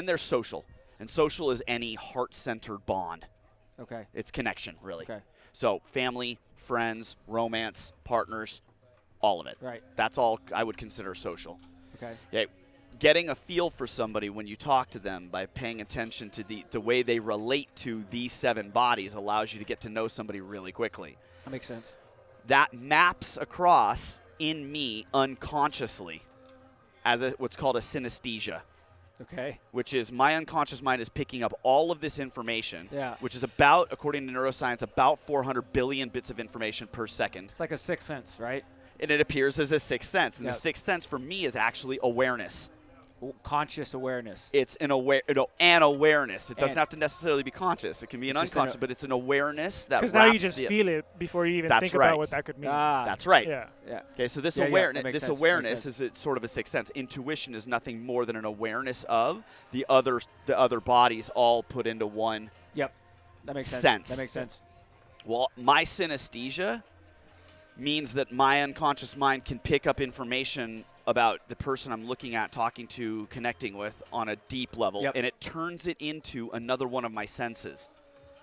And there's social. And social is any heart-centered bond. Okay. It's connection, really. Okay. So family, friends, romance, partners, all of it. Right. That's all I would consider social. Okay. Yeah, getting a feel for somebody when you talk to them by paying attention to the way they relate to these 7 bodies allows you to get to know somebody really quickly. That makes sense. That maps across in me unconsciously as what's called a synesthesia. Okay. Which is my unconscious mind is picking up all of this information, Yeah. which is about, according to neuroscience, about 400 billion bits of information per second. It's like a sixth sense, right? And it appears as a sixth sense. And Yep. the sixth sense for me is actually awareness. Conscious awareness. It's an awareness. It doesn't have to necessarily be conscious. It can be an unconscious, but it's an awareness that because now you just feel it before you even think about what that could mean. That's right. Yeah. Yeah. Okay, so this Yeah, awareness is sort of a sixth sense. Intuition is nothing more than an awareness of the other bodies all put into one. Yep. That makes sense. That makes sense. Well, my synesthesia means that my unconscious mind can pick up information about the person I'm looking at, talking to, connecting with on a deep level, Yep. and it turns it into another one of my senses.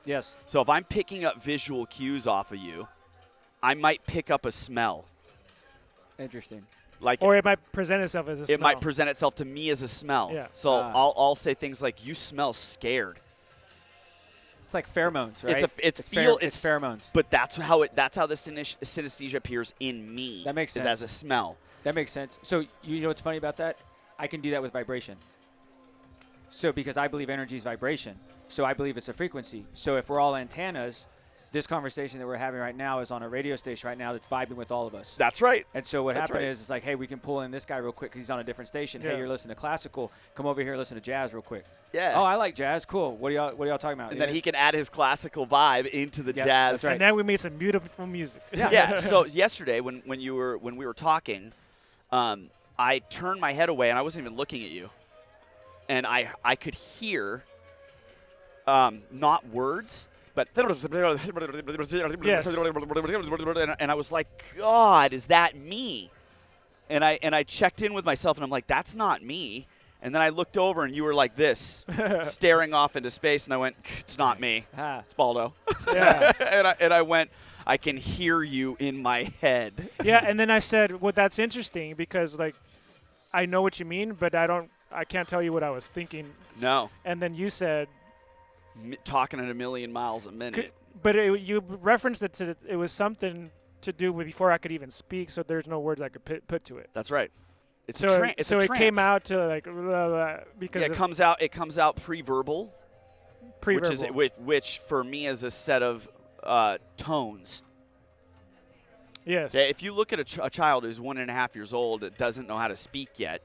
Yes. So if I'm picking up visual cues off of you, I might pick up a smell. Interesting. Or it might present itself as a smell. It might present itself to me as a smell. Yeah. So I'll say things like, "You smell scared." It's like pheromones, right? It's pheromones. But that's how the synesthesia appears in me. That makes sense. Is as a smell. That makes sense. So you know what's funny about that? I can do that with vibration. So because I believe energy is vibration, so I believe it's a frequency. So if we're all antennas, this conversation that we're having right now is on a radio station right now that's vibing with all of us. That's right. And so what happened is it's like, hey, we can pull in this guy real quick because he's on a different station. Yeah. Hey, you're listening to classical. Come over here and listen to jazz real quick. Yeah. Oh, I like jazz. Cool. What are y'all talking about? And then he can add his classical vibe into the jazz. That's right. And then we made some beautiful music. Yeah. So yesterday when we were talking, I turned my head away and I wasn't even looking at you, and I could hear not words, but Yes. and I was like, God, is that me? And I checked in with myself and I'm like, that's not me. And then I looked over and you were like this, staring off into space, and I went, it's not me. It's Baldo. Yeah. and I went, I can hear you in my head. Yeah, and then I said, well, that's interesting because, like, I know what you mean, but I can't tell you what I was thinking. No. And then you said, talking at a million miles a minute. But you referenced it to it was something to do with before I could even speak, so there's no words I could put to it. That's right. It's so a it's so a it trance. came out to like blah, blah, because it comes out pre-verbal, which for me is a set of tones. Yes. Yeah, if you look at a child who's 1.5 years old that doesn't know how to speak yet,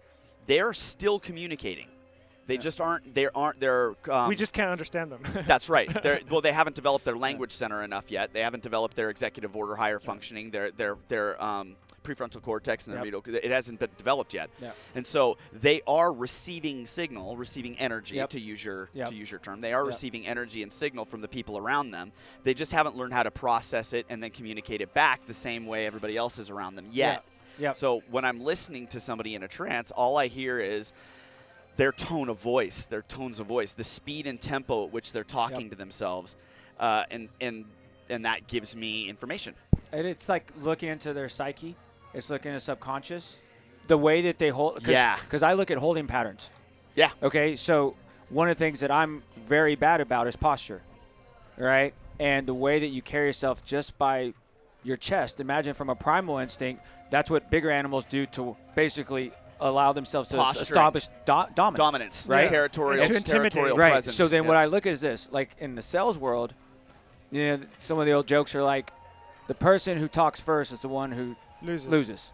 they're still communicating. They just aren't. They're. We just can't understand them. That's right. They haven't developed their language center enough yet. They haven't developed their executive order higher functioning. Their prefrontal cortex and it hasn't been developed yet. Yep. And so they are receiving signal, receiving energy Yep. to use your term. They are Yep. receiving energy and signal from the people around them. They just haven't learned how to process it and then communicate it back the same way everybody else is around them yet. Yep. So when I'm listening to somebody in a trance, all I hear is their tone of voice, their tones of voice, the speed and tempo at which they're talking to themselves, and that gives me information. And it's like looking into their psyche. It's looking at subconscious. The way that they hold. Because I look at holding patterns. Yeah. Okay, so one of the things that I'm very bad about is posture, right? And the way that you carry yourself just by your chest. Imagine from a primal instinct, that's what bigger animals do to basically allow themselves to establish dominance, right? Territorial right. presence. So then what I look at is this, like in the sales world, some of the old jokes are like, the person who talks first is the one who loses.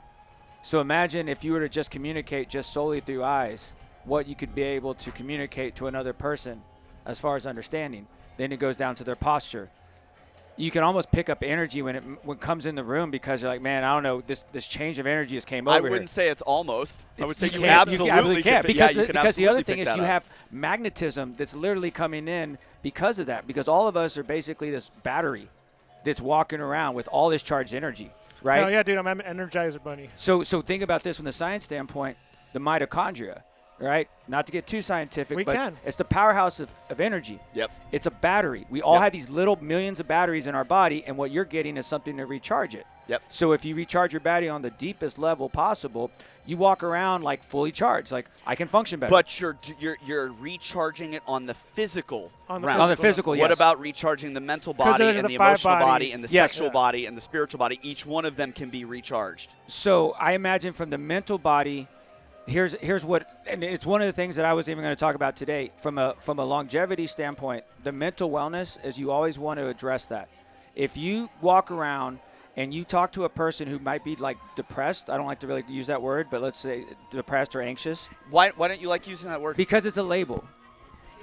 So imagine if you were to just communicate just solely through eyes, what you could be able to communicate to another person as far as understanding. Then it goes down to their posture. You can almost pick up energy when it comes in the room because you're like, man, I don't know, this change of energy just came over I wouldn't say it's almost. I would say you can. absolutely can. Because the other thing is you have have magnetism that's literally coming in because of that. Because all of us are basically this battery that's walking around with all this charged energy, right? Oh, yeah, dude, I'm an Energizer bunny. So think about this from the science standpoint, the mitochondria. right? Not to get too scientific, We but can. it's the powerhouse of energy. Yep. It's a battery. We all Yep. have these little millions of batteries in our body, and what you're getting is something to recharge it. Yep. So if you recharge your battery on the deepest level possible, you walk around like fully charged, like I can function better. But you're recharging it on the physical On the realm. on the physical, yes. What about recharging the mental 'Cause body there's and the the 5 emotional body bodies. and the Yes. sexual Yeah. body and the spiritual body? Each one of them can be recharged. So I imagine from the mental body, here's what, and it's one of the things that I was even going to talk about today. From a longevity standpoint, the mental wellness is you always want to address that. If you walk around and you talk to a person who might be like depressed, I don't like to really use that word, but let's say depressed or anxious, Why don't you like using that word? because it's a label.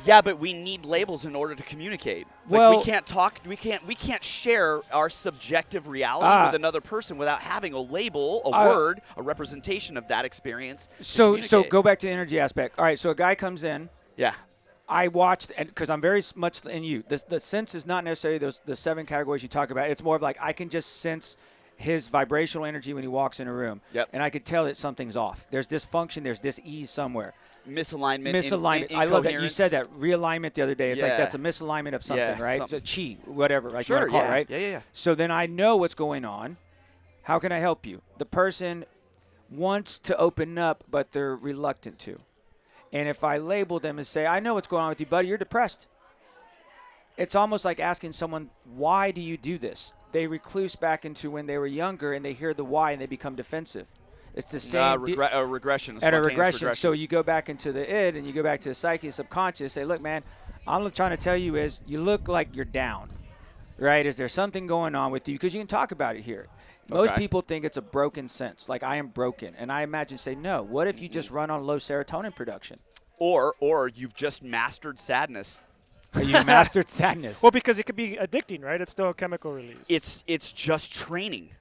Yeah, but we need labels in order to communicate. Well- we can't talk. We can't share our subjective reality with another person without having a label, a word, a representation of that experience. to So communicate. go back to the energy aspect. All right, so a guy comes in. Yeah. I watched, and because I'm very much in you, the sense is not necessarily the 7 categories you talk about. It's more of like I can just sense his vibrational energy when he walks in a room. Yep. And I could tell that something's off. There's dysfunction. There's dis-ease somewhere. Misalignment. I love that. You incoherence. said that. Realignment the other day. It's like Yeah. that's a misalignment of something, Yeah, right? something. It's a chi, whatever, like you Sure. want to call Yeah. it, right? Yeah. So then I know what's going on. How can I help you? The person wants to open up, but they're reluctant to. And if I label them and say, I know what's going on with you, buddy, you're depressed. It's almost like asking someone, why do you do this? They recluse back into when they were younger and they hear the why and they become defensive. It's the same. Regression. At a spontaneous regression. So you go back into the id and you go back to the psyche and subconscious. Say, look, man, I'm trying to tell you is you look like you're down, right? Is there something going on with you? Because you can talk about it here. Most Okay. people think it's a broken sense, like I am broken. And I imagine say, no, what if you just run on low serotonin production? or you've just mastered sadness. Or you mastered sadness. Well, because it could be addicting, right? It's still a chemical release. It's just training.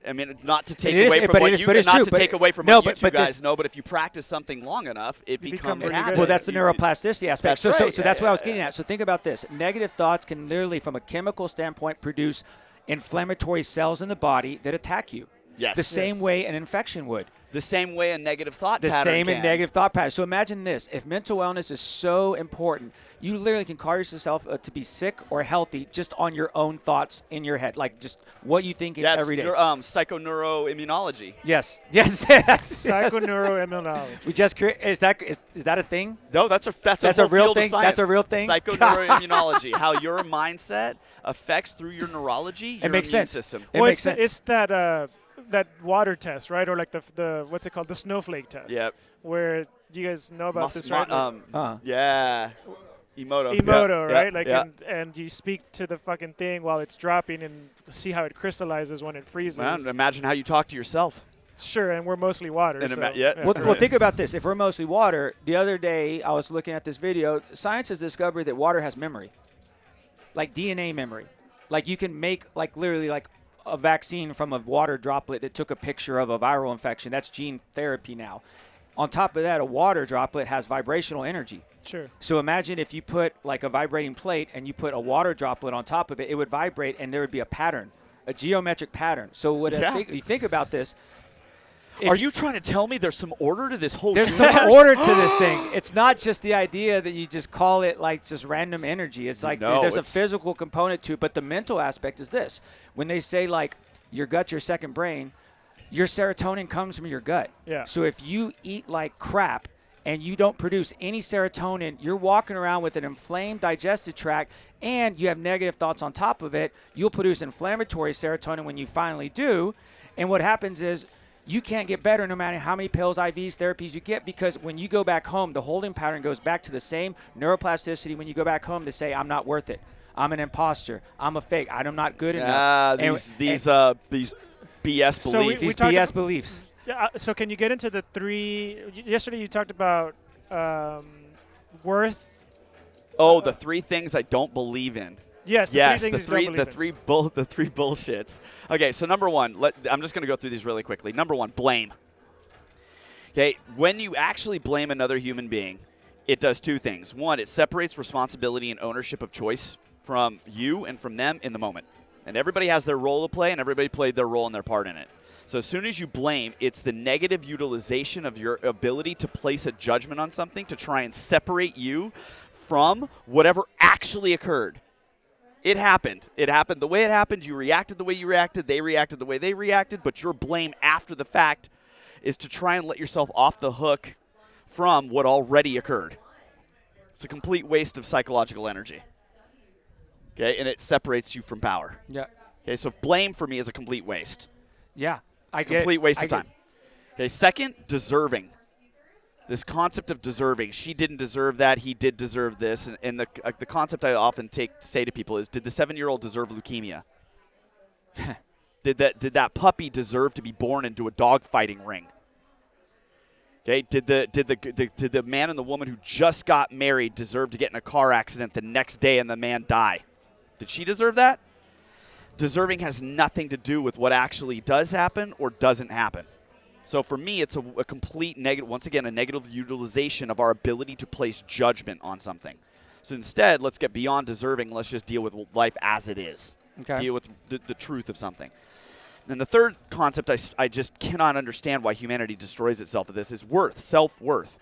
I mean, not to take It is, away from but what it is- you but it's not true, to but take away from no, what you but- two but guys this- know, but if you practice something long enough, it You becomes become really habit. good. Well, that's the You- neuroplasticity aspect. That's right. So that's what I was Yeah. getting at. So think about this. Negative thoughts can literally, from a chemical standpoint, produce inflammatory cells in the body that attack you. Yes. The same Yes. way an infection would. The same way a negative thought The pattern same can. in negative thought patterns. So imagine this. If mental wellness is so important, you literally can call yourself to be sick or healthy just on your own thoughts in your head, like just what you think That's every day. your psychoneuroimmunology. Yes. Yes. Psychoneuroimmunology. We just create. Is that a thing? No, that's a a real field of thing? science. That's a real thing? Psychoneuroimmunology, how your mindset affects through your neurology, your makes immune sense. system. It Well, makes sense. It's that water test, right? Or like the what's it called? The snowflake test. Yep. Where do you guys know about Mus- this, mu- right? Uh-huh. Yeah. Emoto. Emoto, Yeah, right? Like, yeah. and you speak to the fucking thing while it's dropping and see how it crystallizes when it freezes. Man, imagine how you talk to yourself. Sure, and we're mostly water. And so, yeah. Well, think about this. If we're mostly water, the other day I was looking at this video. Science has discovered that water has memory, like DNA memory. Like you can make like literally like a vaccine from a water droplet that took a picture of a viral infection. That's gene therapy now. On top of that, a water droplet has vibrational energy. Sure. So imagine if you put like a vibrating plate and you put a water droplet on top of it, it would vibrate and there would be a pattern, a geometric pattern. So what you think about this, Are you trying to tell me there's some order to this whole there's universe? some order to this thing. It's not just the idea that you just call it like just random energy. It's like No, there's a it's- physical component to it, but the mental aspect is this. When they say like your gut's your second brain, your serotonin comes from your gut. Yeah. So if you eat like crap and you don't produce any serotonin, you're walking around with an inflamed digestive tract and you have negative thoughts on top of it, you'll produce inflammatory serotonin when you finally do. And what happens is you can't get better no matter how many pills, IVs, therapies you get, because when you go back home, the holding pattern goes back to the same neuroplasticity when you go back home to say, I'm not worth it. I'm an imposter. I'm a fake. I'm not good enough. These BS So we beliefs. These talked BS ab- beliefs. Yeah. So can you get into the three? Yesterday you talked about worth. the 3 things I don't believe in. Yes. The Yes, three the things three, you don't the believe three, the 3 bullshits. Okay, so number 1, I'm just going to go through these really quickly. Number 1, blame. Okay, when you actually blame another human being, it does 2 things. 1, it separates responsibility and ownership of choice from you and from them in the moment. And everybody has their role to play, and everybody played their role and their part in it. So as soon as you blame, it's the negative utilization of your ability to place a judgment on something to try and separate you from whatever actually occurred. It happened. It happened the way it happened. You reacted the way you reacted. They reacted the way they reacted. But your blame after the fact is to try and let yourself off the hook from what already occurred. It's a complete waste of psychological energy. Okay, and it separates you from power. Yeah. Okay, so blame for me is a complete waste. Yeah. I get Complete it. waste I of get time. Okay, second, deserving. This concept of deserving. She didn't deserve that. He did deserve this. And the concept I often say to people is, did the 7-year-old deserve leukemia? Did that puppy deserve to be born into a dog fighting ring? Okay, did the man and the woman who just got married deserve to get in a car accident the next day and the man die? Did she deserve that? Deserving has nothing to do with what actually does happen or doesn't happen. So for me, it's a complete negative, once again, a negative utilization of our ability to place judgment on something. So instead, let's get beyond deserving. Let's just deal with life as it is. Okay. Deal with the truth of something. And the third concept I just cannot understand why humanity destroys itself at this is worth, self-worth.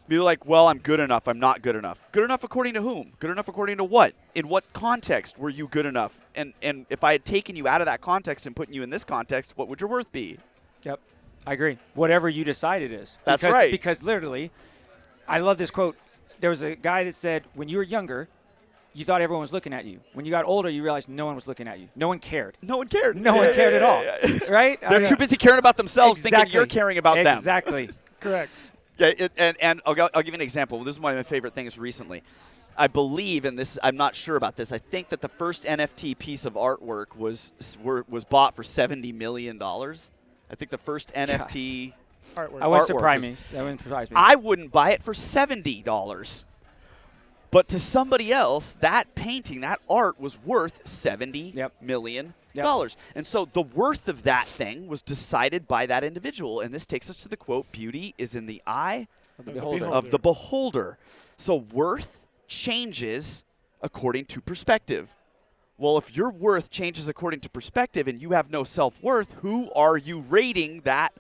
People are like, well, I'm good enough. I'm not good enough. Good enough according to whom? Good enough according to what? In what context were you good enough? And if I had taken you out of that context and put you in this context, what would your worth be? Yep. I agree. Whatever you decide it is. That's right. Because literally, I love this quote. There was a guy that said, when you were younger, you thought everyone was looking at you. When you got older, you realized no one was looking at you. No one cared. No one cared. No one cared at all. Right? They're too busy caring about themselves, thinking you're caring about them. Exactly. Correct. Yeah, and I'll give you an example. This is one of my favorite things recently. I believe, and this I'm not sure about this, I think that the first NFT piece of artwork was bought for $70 million. I think the first NFT Artwork. That wouldn't artwork surprise was- me. That wouldn't surprise me. I wouldn't buy it for $70. But to somebody else, that painting, that art was worth $70 million. And so the worth of that thing was decided by that individual. And this takes us to the quote, beauty is in the eye of the beholder. So worth changes according to perspective. Well, if your worth changes according to perspective and you have no self-worth, who are you rating that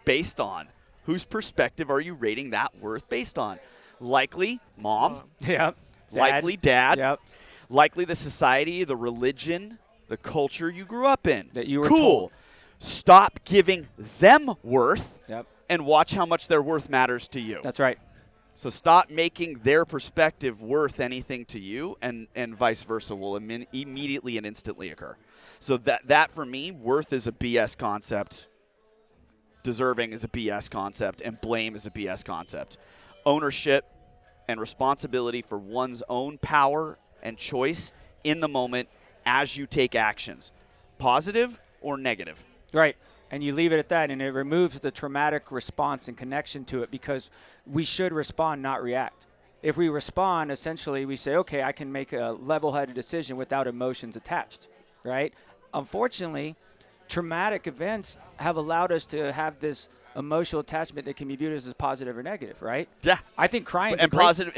based on? Whose perspective are you rating that worth based on? Likely mom. Yep. Likely dad. Yep. Likely the society, the religion, the culture you grew up in. That you were cool. told. Stop giving them worth Yep. and watch how much their worth matters to you. That's right. So stop making their perspective worth anything to you, and vice versa will immediately and instantly occur. So that for me, worth is a BS concept. Deserving is a BS concept, and blame is a BS concept. Ownership and responsibility for one's own power and choice in the moment as you take actions, positive or negative. Right. And you leave it at that, and it removes the traumatic response and connection to it, because we should respond, not react. If we respond, essentially we say, okay, I can make a level-headed decision without emotions attached, right? Unfortunately, traumatic events have allowed us to have this emotional attachment that can be viewed as positive or negative, right? Yeah. I think crying and positive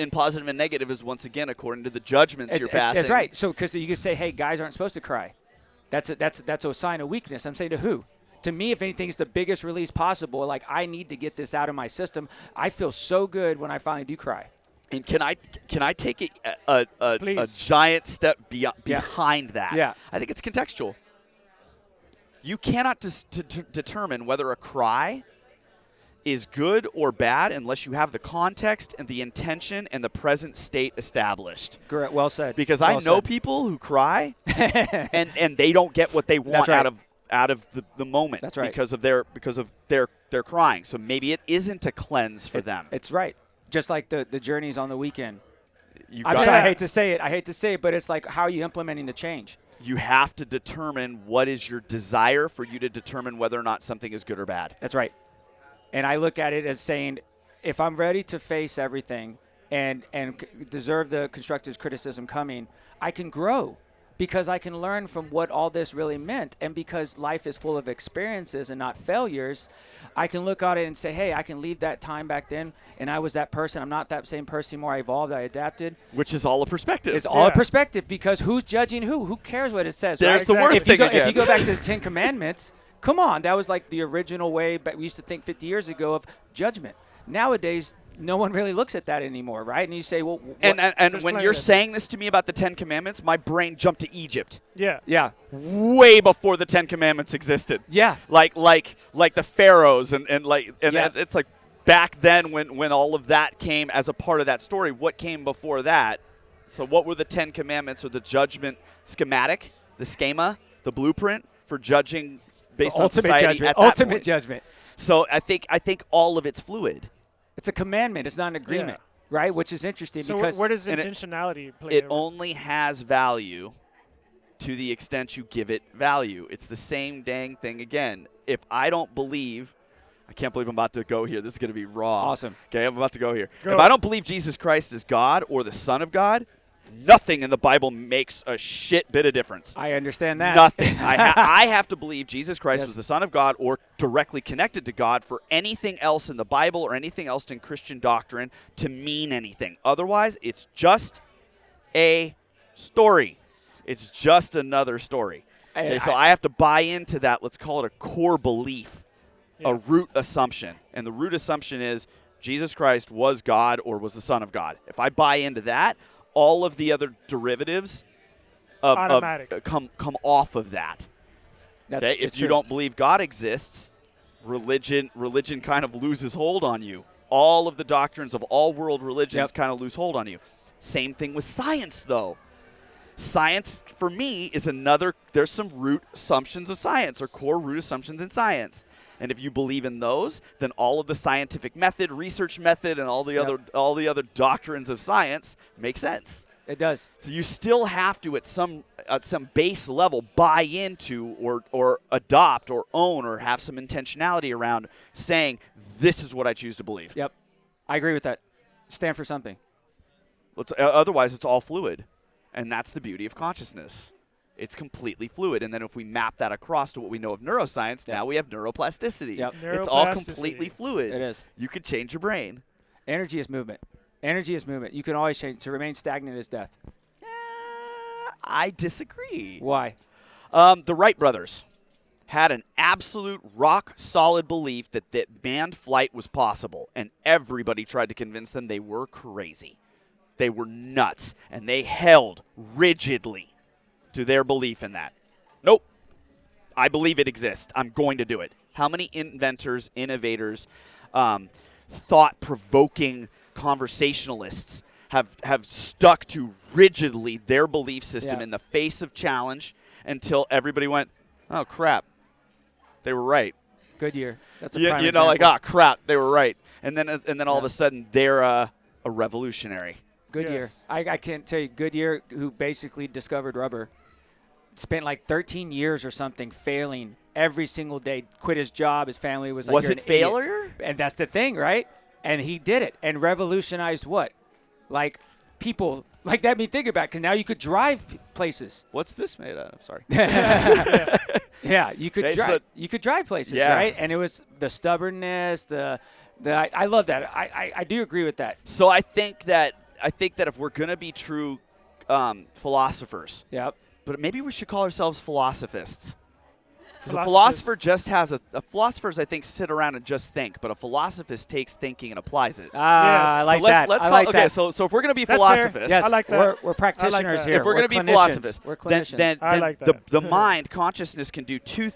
and negative is, once again, according to the judgments you're passing. That's right. So because you can say, hey, guys aren't supposed to cry. That's a sign of weakness. I'm saying to who? To me, if anything, it's the biggest release possible. Like, I need to get this out of my system. I feel so good when I finally do cry. And can I take a giant step behind that? Yeah. I think it's contextual. You cannot determine whether a cry is good or bad unless you have the context and the intention and the present state established. Correct. Well said. Because well I know said. people who cry and they don't get what they want right. out of the moment. That's right. Because of their crying. So maybe it isn't a cleanse for them. It's right. Just like the journeys on the weekend. I hate to say it, but it's like, how are you implementing the change? You have to determine what is your desire for you to determine whether or not something is good or bad. That's right. And I look at it as saying, if I'm ready to face everything and deserve the constructive criticism coming, I can grow, because I can learn from what all this really meant. And because life is full of experiences and not failures, I can look at it and say, hey, I can leave that time back then, and I was that person. I'm not that same person anymore. I evolved. I adapted. Which is all a perspective. It's all a perspective, because who's judging who? Who cares what it says? There's right? the worth thing If you again. go back to the Ten Commandments, Come on, that was like the original way, but we used to think 50 years ago of judgment. Nowadays, no one really looks at that anymore, right? And you say, well, and when you're saying this to me about the 10 Commandments, my brain jumped to Egypt. Yeah. Way before the 10 Commandments existed. Yeah. Like the pharaohs and it's like back then when all of that came as a part of that story, what came before that? So what were the 10 Commandments or the judgment schematic, the schema, the blueprint for judging based on society judgment. at that Ultimate point? judgment. So I think all of it's fluid. It's a commandment. It's not an agreement, right? Which is interesting So because where does intentionality play? It only has value to the extent you give it value. It's the same dang thing again. If I don't believe, I can't believe I'm about to go here. This is going to be raw. Awesome. Okay, I'm about to go here. Go. If I don't believe Jesus Christ is God or the Son of God, nothing in the Bible makes a shit bit of difference. I understand that. Nothing. I have to believe Jesus Christ Yes. was the Son of God or directly connected to God for anything else in the Bible or anything else in Christian doctrine to mean anything. Otherwise, it's just a story. It's just another story. Okay, so I have to buy into that. Let's call it a core belief, a root assumption. And the root assumption is Jesus Christ was God or was the Son of God. If I buy into that, all of the other derivatives come off of that. Okay? If you don't believe God exists, religion kind of loses hold on you. All of the doctrines of all world religions kind of lose hold on you. Same thing with science, though. Science, for me, is there's some root assumptions of science or core root assumptions in science. And if you believe in those, then all of the scientific method, research method, and all the other doctrines of science make sense. It does. So you still have to, at some base level, buy into or adopt or own or have some intentionality around saying, this is what I choose to believe. Yep. I agree with that. Stand for something. Otherwise, it's all fluid. And that's the beauty of consciousness. It's completely fluid. And then if we map that across to what we know of neuroscience, now we have neuroplasticity. Yep. It's all completely fluid. It is. You could change your brain. Energy is movement. Energy is movement. You can always change. To remain stagnant is death. I disagree. Why? The Wright brothers had an absolute rock-solid belief that manned flight was possible, and everybody tried to convince them they were crazy. They were nuts, and they held rigidly to their belief in that. Nope. I believe it exists. I'm going to do it. How many inventors, innovators, thought-provoking conversationalists have stuck to rigidly their belief system in the face of challenge until everybody went, oh, crap, they were right. Goodyear. That's a prime example. Like, oh, crap, they were right. And then all of a sudden they're a revolutionary. Goodyear. Yes. I can't tell you. Goodyear, who basically discovered rubber, spent like 13 years or something failing every single day, quit his job. His family was like, was you're it an failure? idiot. And that's the thing, right? And he did it and revolutionized what? Like people like that. I mean, think about it, because now you could drive places. What's this made out of? Sorry. Yeah, you could drive. You could drive places, right? And it was the stubbornness. I love that. I do agree with that. So I think that if we're gonna be true philosophers, but maybe we should call ourselves philosophists. Because a philosopher just has philosophers, I think, sit around and just think, but a philosophist takes thinking and applies it. I like that. Let's I like that. So if we're going to be That's philosophists, fair. I like that. We're practitioners here. If we're going to be philosophers, we're clinicians. then the mind, consciousness, can do two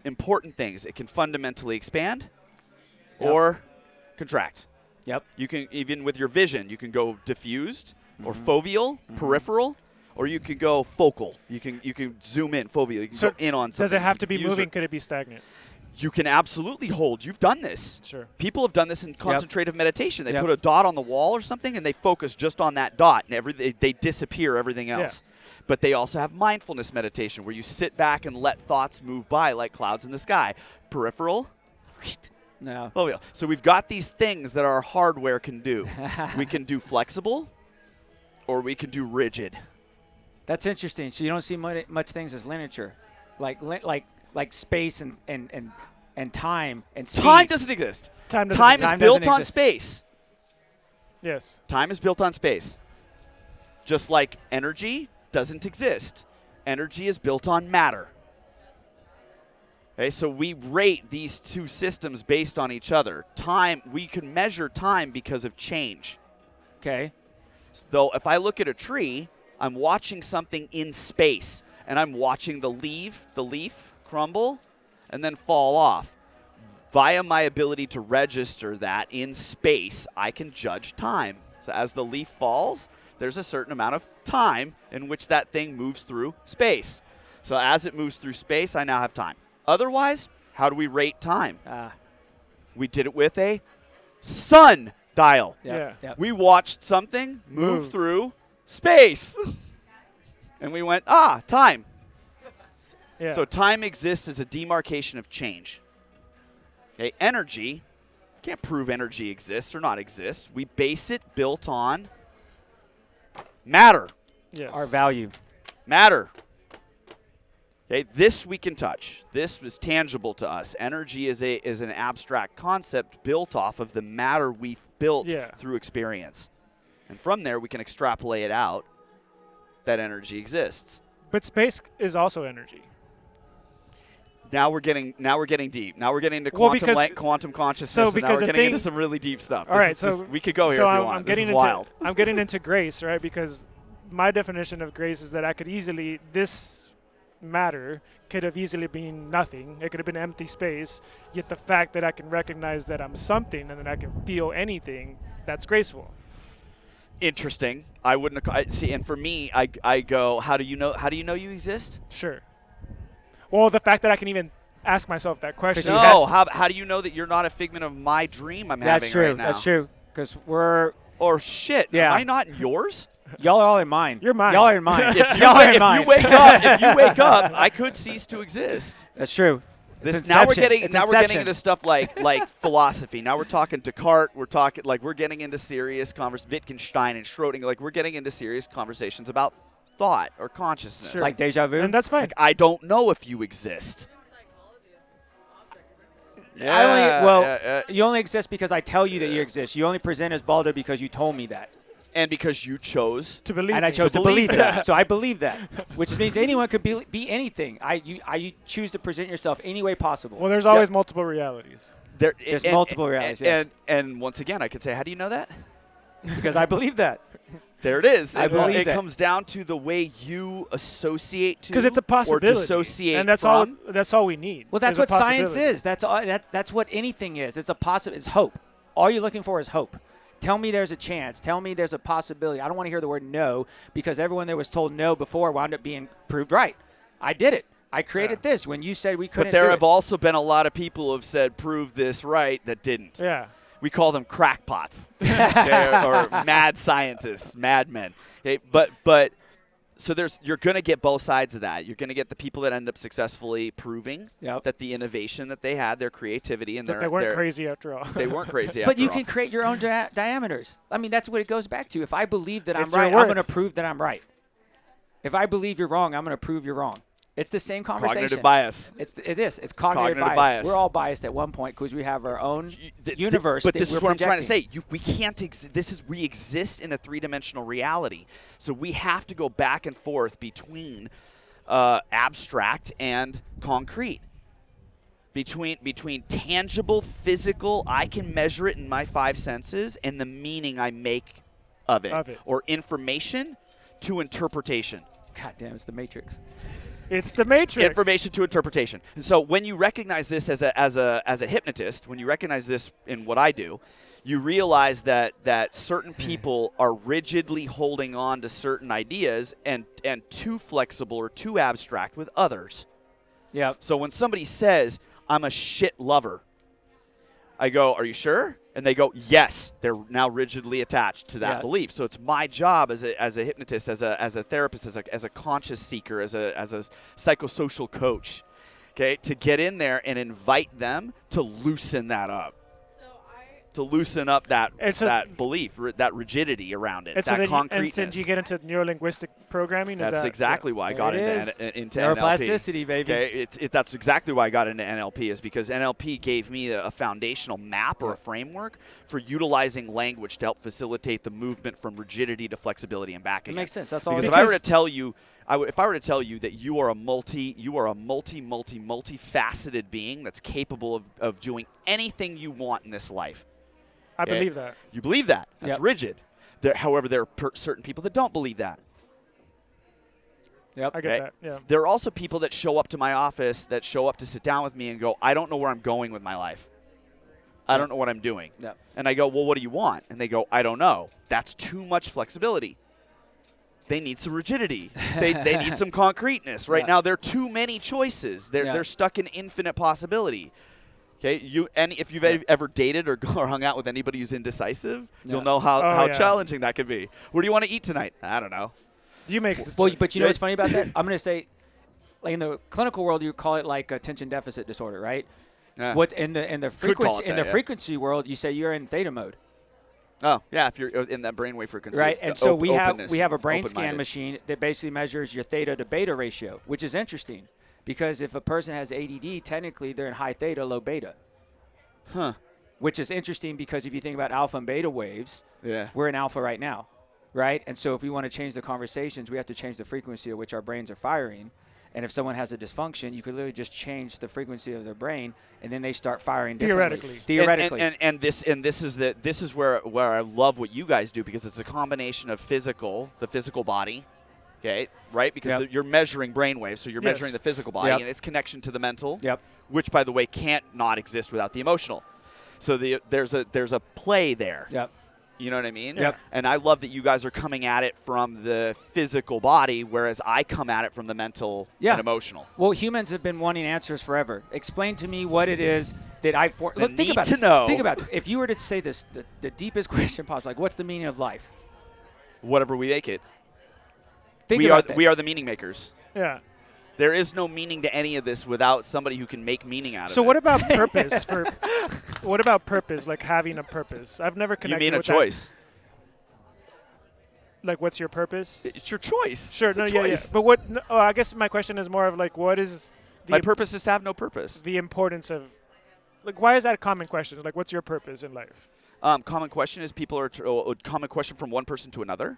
important things. It can fundamentally expand or contract. Yep. You can, even with your vision, you can go diffused or foveal, peripheral. Or you could go focal. You can zoom in, foveal. You can go in on something. Does it have to be moving? Could it be stagnant? You can absolutely hold. You've done this. Sure. People have done this in concentrative meditation. They put a dot on the wall or something, and they focus just on that dot, and they disappear everything else. Yeah. But they also have mindfulness meditation, where you sit back and let thoughts move by like clouds in the sky. Peripheral. No. Foveal. So we've got these things that our hardware can do. We can do flexible, or we can do rigid. That's interesting. So you don't see much things as linear, like space and time and speed. Time doesn't exist. Time is built on space. Yes. Time is built on space. Just like energy doesn't exist. Energy is built on matter. Okay, so we rate these two systems based on each other. Time, we can measure time because of change. Okay. Though if I look at a tree, I'm watching something in space, and I'm watching the leaf crumble and then fall off. Via my ability to register that in space, I can judge time. So as the leaf falls, there's a certain amount of time in which that thing moves through space. So as it moves through space, I now have time. Otherwise, how do we rate time? We did it with a sun dial. Yeah. We watched something move through space. And we went, time. Yeah. So time exists as a demarcation of change. Okay, energy, can't prove energy exists or not exists. We base it built on matter. Yes. Our value. Matter. Okay, this we can touch. This is tangible to us. Energy is an abstract concept built off of the matter we've built through experience. And from there, we can extrapolate it out that energy exists. But space is also energy. Now we're getting deep. Now we're getting into quantum consciousness. So and now because we're the getting thing- into some really deep stuff. All right, so we could go here so if you I'm want. getting This is into wild. I'm getting into grace, right? Because my definition of grace is that I could easily this matter could have easily been nothing. It could have been empty space. Yet the fact that I can recognize that I'm something and that I can feel anything, that's graceful. Interesting. I wouldn't see. And for me, I go, how do you know you exist? Sure. Well, the fact that I can even ask myself that question. No. How do you know that you're not a figment of my dream I'm having right now? That's true. Because we're Or shit. Yeah. Am I not in yours? y'all are all in mine. You're mine. Y'all are in mine. If y'all are in mine. you wake up, I could cease to exist. That's true. Now we're It's getting inception. into stuff like philosophy. Now we're talking Descartes. We're getting into serious Wittgenstein and Schrödinger. Like we're getting into serious conversations about thought or consciousness. Sure. Like deja vu. And that's fine. Like, I don't know if you exist. You only exist because I tell you that you exist. You only present as Balder because you told me that. And because you chose To believe And I me. chose to believe believe that. So I believe that, which means anyone could be anything. You choose to present yourself any way possible. Well, there's always multiple realities. There's multiple realities, yes. And once again, I could say, how do you know that? because I believe that. There it is. I believe it that. comes down to the way you associate to Because it's a possibility. or dissociate and that's from. all we need. Well, that's is a what science possibility. is. That's what anything is. It's it's hope. All you're looking for is hope. Tell me there's a chance. Tell me there's a possibility. I don't want to hear the word no because everyone that was told no before wound up being proved right. I did it. I created this when you said we couldn't But there do have it. also been a lot of people who have said, prove this right, that didn't. Yeah. We call them crackpots or mad scientists, madmen. Okay, but so you're going to get both sides of that. You're going to get the people that end up successfully proving that the innovation that they had, their creativity, and They weren't crazy after all. They weren't crazy. But you after all. can create your own diameters. I mean, that's what it goes back to. If I believe that I'm It's your right, I'm worth. going to prove that I'm right. If I believe you're wrong, I'm going to prove you're wrong. It's the same conversation. Cognitive bias. It is. It's cognitive bias. We're all biased at one point because we have our own universe. But that this we're is what I'm trying to projecting. say. We can't. We exist in a three-dimensional reality. So we have to go back and forth between abstract and concrete. Between tangible, physical, I can measure it in my five senses, and the meaning I make of it. Or information to interpretation. God damn, it's the Matrix. It's the Matrix. Information to interpretation. And so when you recognize this as a hypnotist, when you recognize this in what I do, you realize that certain people are rigidly holding on to certain ideas and too flexible or too abstract with others. Yeah. So when somebody says, I'm a shit lover, I go, are you sure? And they go, yes. They're now rigidly attached to that belief. So it's my job as a hypnotist, as a therapist, as a conscious seeker, as a psychosocial coach, okay, to get in there and invite them to loosen that up. To loosen up that belief, that rigidity around it, that concreteness. And you get into neurolinguistic programming? That's exactly why I got into neuroplasticity, NLP. baby. Okay, that's exactly why I got into NLP, is because NLP gave me a foundational map or a framework for utilizing language to help facilitate the movement from rigidity to flexibility and back again. It makes sense. That's all. Because if I were to tell you, if I were to tell you that you are a multifaceted being that's capable of doing anything you want in this life. I believe that. You believe that. That's rigid. However, there are certain people that don't believe that. Yep. I get that, yeah. There are also people that show up to my office, that show up to sit down with me and go, I don't know where I'm going with my life. I don't know what I'm doing. Yep. And I go, well, what do you want? And they go, I don't know. That's too much flexibility. They need some rigidity. They need some concreteness. Right now, there are too many choices. They're stuck in infinite possibility. Okay, if you've ever dated or hung out with anybody who's indecisive, you'll know how challenging that could be. Where do you want to eat tonight? I don't know. You make well, but you know what's funny about that? I'm going to say, like in the clinical world, you call it like attention deficit disorder, right? Yeah. What in the frequency world, you say you're in theta mode. Oh yeah, if you're in that brainwave frequency, right? And so we have a brain scan machine that basically measures your theta to beta ratio, which is interesting because if a person has ADD, technically they're in high theta, low beta. Huh. Which is interesting because if you think about alpha and beta waves, yeah, we're in alpha right now, right? And so if we want to change the conversations, we have to change the frequency at which our brains are firing. And if someone has a dysfunction, you could literally just change the frequency of their brain, and then they start firing differently. Theoretically. And this is where I love what you guys do because it's a combination of the physical body, okay, right? Because you're measuring brainwaves, so you're measuring the physical body and its connection to the mental, which by the way can't not exist without the emotional. So there's a play there. Yep. You know what I mean? Yep. And I love that you guys are coming at it from the physical body, whereas I come at it from the mental and emotional. Well, humans have been wanting answers forever. Explain to me what it is that think about it. Think about it. If you were to say this, the deepest question possible, like what's the meaning of life? Whatever we make it. We are the meaning makers. Yeah. There is no meaning to any of this without somebody who can make meaning out of it. So what about purpose? What about purpose, like having a purpose? I've never connected with that. You mean a choice. Like, what's your purpose? It's your choice. Sure, it's a choice. But what? No, I guess my question is more of like, what is my purpose is to have no purpose. The importance of, like, why is that a common question? Like, what's your purpose in life? Common question is common question from one person to another.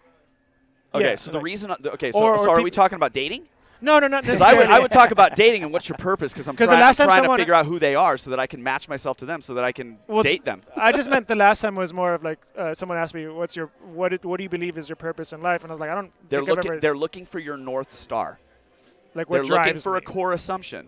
Okay, Yeah, so like, the reason. Okay, so are we talking about dating? No, not Because necessarily. I would talk about dating and what's your purpose because I'm trying to figure out who they are so that I can match myself to them so that I can date them. I just meant the last time was more of like someone asked me, what do you believe is your purpose in life? And I was like, I don't. They're looking for your North Star. Like what drives They're looking for me. a core assumption.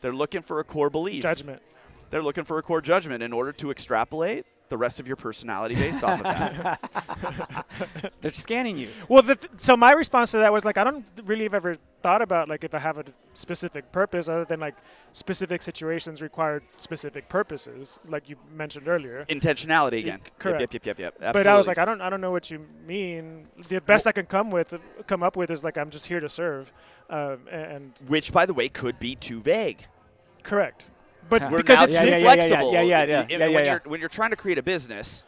They're looking for a core belief. Judgment. They're looking for a core judgment in order to extrapolate the rest of your personality based off of that. They're scanning you. Well, so my response to that was like, I don't really have ever thought about like if I have a specific purpose other than like specific situations require specific purposes, like you mentioned earlier. Intentionality again. Correct. Yep. Absolutely. But I was like, I don't know what you mean. The best I can come up with is like I'm just here to serve, and which, by the way, could be too vague. Correct. But we're because it's too flexible. Yeah. When you're trying to create a business,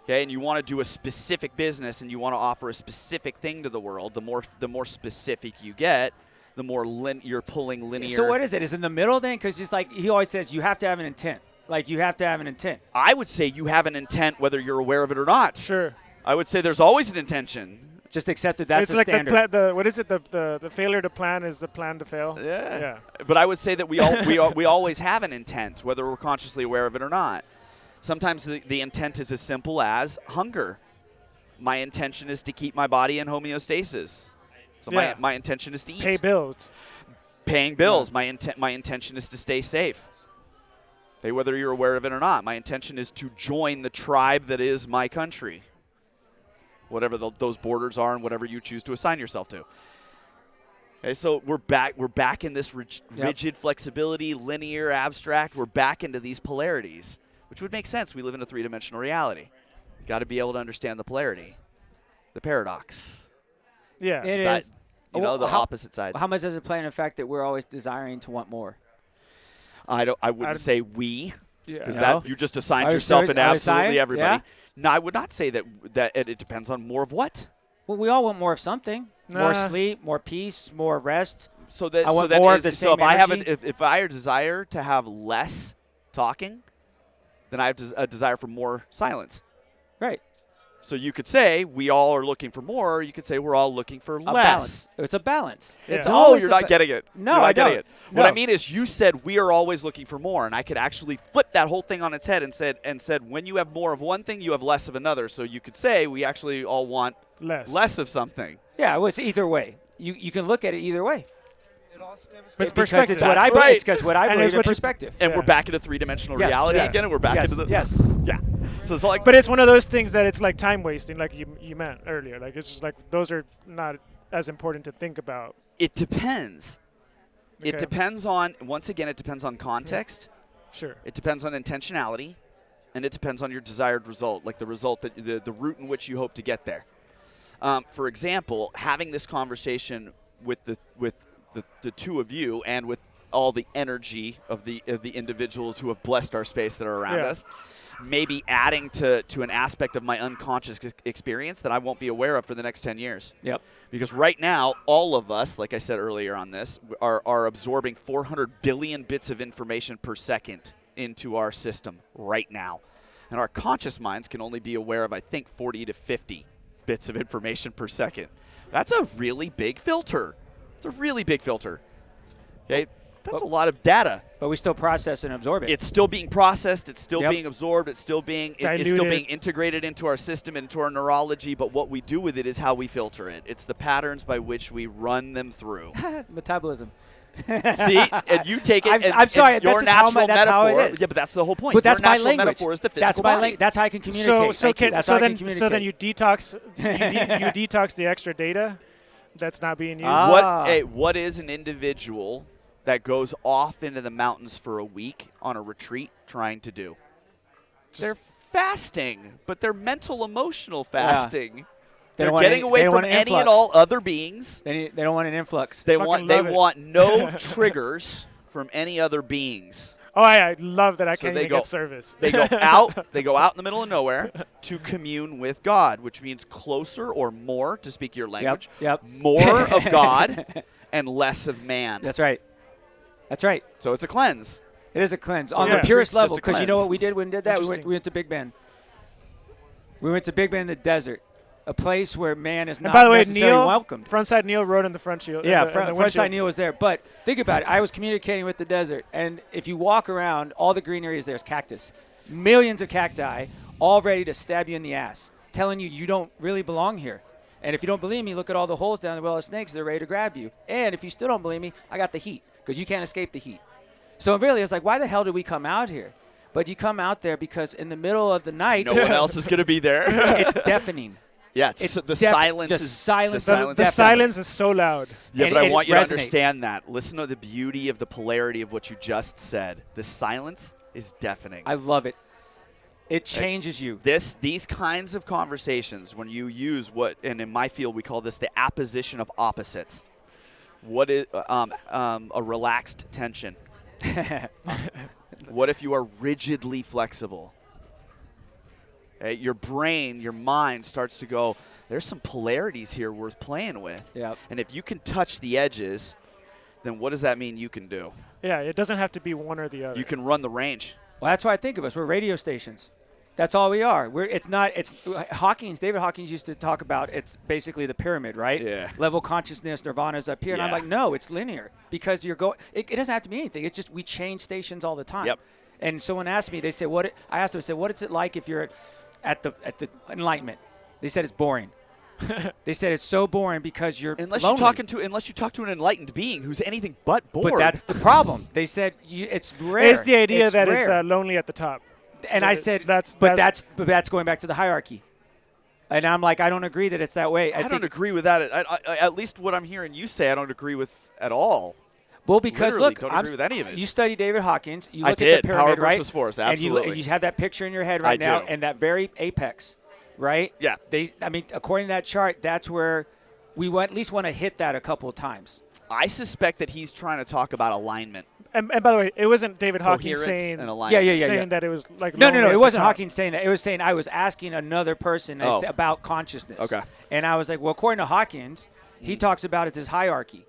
okay, and you want to do a specific business and you want to offer a specific thing to the world, the more specific you get, the more you're pulling linear. So what is it? Is it in the middle then? Because just like he always says, you have to have an intent. Like you have to have an intent. I would say you have an intent whether you're aware of it or not. Sure. I would say there's always an intention. Just accept that that's it's like standard. What is it? The failure to plan is the plan to fail. Yeah. But I would say that we always have an intent, whether we're consciously aware of it or not. Sometimes the intent is as simple as hunger. My intention is to keep my body in homeostasis. So my intention is to eat. Pay bills. Paying bills. My intention is to stay safe. Okay, whether you're aware of it or not. My intention is to join the tribe that is my country. Whatever those borders are and whatever you choose to assign yourself to. Okay, so we're back in this rigid flexibility, linear, abstract. We're back into these polarities, which would make sense. We live in a three-dimensional reality. You got to be able to understand the polarity, the paradox. Yeah, it is. The opposite sides. How much does it play in the fact that we're always desiring to want more? I wouldn't say we, because you just assigned Are yourself you into absolutely everybody. Yeah? No, I would not say that it depends on more of what. Well, we all want more of something. More sleep, more peace, more rest. So that I want more of the same energy. If I desire to have less talking, then I have a desire for more silence. Right. So you could say we all are looking for more, or you could say we're all looking for less. Balance. It's a balance. Yeah. It's No, always you're a not getting it. No, You're not I getting don't. it. What I No. mean is you said we are always looking for more, and I could actually flip that whole thing on its head and said when you have more of one thing, you have less of another. So you could say we actually all want less of something. Yeah, well, it's either way. You can look at it either way. But it's because perspective. it's what I That's believe. right. It's because what I And believe it's in what you- perspective. And Yeah. we're back into three-dimensional Yes, reality yes. again, and we're back Yes, into the yes. yeah. So it's like But it's one of those things that it's like time wasting, like you meant earlier. Like it's just like those are not as important to think about. it depends. It Okay. depends on once again. It depends on context. Sure. It depends on intentionality, and it depends on your desired result, like the result that the route in which you hope to get there. For example, having this conversation with the two of you and with all the energy of the individuals who have blessed our space that are around Yeah. us, maybe adding to an aspect of my unconscious experience that I won't be aware of for the next 10 years. Yep. Because right now, all of us, like I said earlier on this, are absorbing 400 billion bits of information per second into our system right now. And our conscious minds can only be aware of, I think, 40 to 50 bits of information per second. That's a really big filter. It's a really big filter. Okay? That's a lot of data. But we still process and absorb it. It's still being processed. It's still Yep. being absorbed. It's still being integrated into our system, into our neurology. But what we do with it is how we filter it. It's the patterns by which we run them through. Metabolism. See, and you take it. I'm sorry. And your That's just how natural that's how it metaphor. is. Yeah, but that's the whole point. But that's your my natural language. metaphor is the physical That's my body. That's how I can communicate. That's how I can communicate. So then you detox you detox the extra data that's not being used. Ah. What is an individual that goes off into the mountains for a week on a retreat trying to do? They're fasting, but they're mental, emotional fasting. They're getting away from any and all other beings. They don't want an influx. They Fucking want love it. no triggers from any other beings. Oh, I love that I So can't they even go- get service. They go out. They go out in the middle of nowhere to commune with God, which means closer or more, to speak your language. Yep. More of God and less of man. That's right. That's right. So it's a cleanse. It is a cleanse So on yeah. the purest It's just level. a Because you know cleanse. what we did when we did that? Interesting. We went to Big Bend. We went to Big Bend in the desert, a place where man is And not by the way, necessarily Neil, welcomed. frontside Neil rode in the front shield. Yeah, in the front windshield. side Neil was there. But think about it. I was communicating with the desert, and if you walk around, all the green areas there's cactus. Millions of cacti, all ready to stab you in the ass, telling you don't really belong here. And if you don't believe me, look at all the holes down the well of snakes. They're ready to grab you. And if you still don't believe me, I got the heat, because you can't escape the heat. So really, it's like, why the hell did we come out here? But you come out there because in the middle of the night, No one else is going to be there. it's deafening. Yeah, It's the def- silence. the is, silence The doesn't- silence. The Definitely. silence is so loud. Yeah, and but I it want you to resonates. understand that. Listen to the beauty of the polarity of what you just said. The silence is deafening. I love it. It changes you. These kinds of conversations, when you use what, and in my field we call this the apposition of opposites. What is a relaxed tension? What if you are rigidly flexible? Okay, your brain, your mind starts to go, there's some polarities here worth playing with. Yep. And if you can touch the edges, then what does that mean you can do? Yeah, it doesn't have to be one or the other. You can run the range. Well, that's why I think of us. We're radio stations. That's all we are. David Hawkins used to talk about it's basically the pyramid, right? Yeah. Level consciousness, nirvana's up here. And I'm Yeah. like, no, it's linear because it doesn't have to be anything. It's just we change stations all the time. Yep. And someone asked me, I asked them, I said, what is it like if you're at the Enlightenment? They said it's boring. They said it's so boring because you're Unless lonely. you talk to an enlightened being who's anything but bored. But that's the problem. They said it's rare. It's the idea that it's rare. lonely at the top. And I said, that's going back to the hierarchy. And I'm like, I don't agree that it's that way. I don't agree with that. At least what I'm hearing you say, I don't agree with at all. Well, because Literally look, don't agree with any of it. You study David Hawkins. You I look did. at the pyramid, Power right? versus force, And absolutely. you have that picture in your head right I now, do. and that very apex, right? Yeah. According to that chart, that's where we at least want to hit that a couple of times. I suspect that he's trying to talk about alignment, And by the way, it wasn't David Hawkins coherence, saying and alignment. saying that it was like No, lonely at it the wasn't top. Hawkins saying that. It was saying I was asking another person Oh. about consciousness. Okay. And I was like, well, according to Hawkins, he talks about it as hierarchy.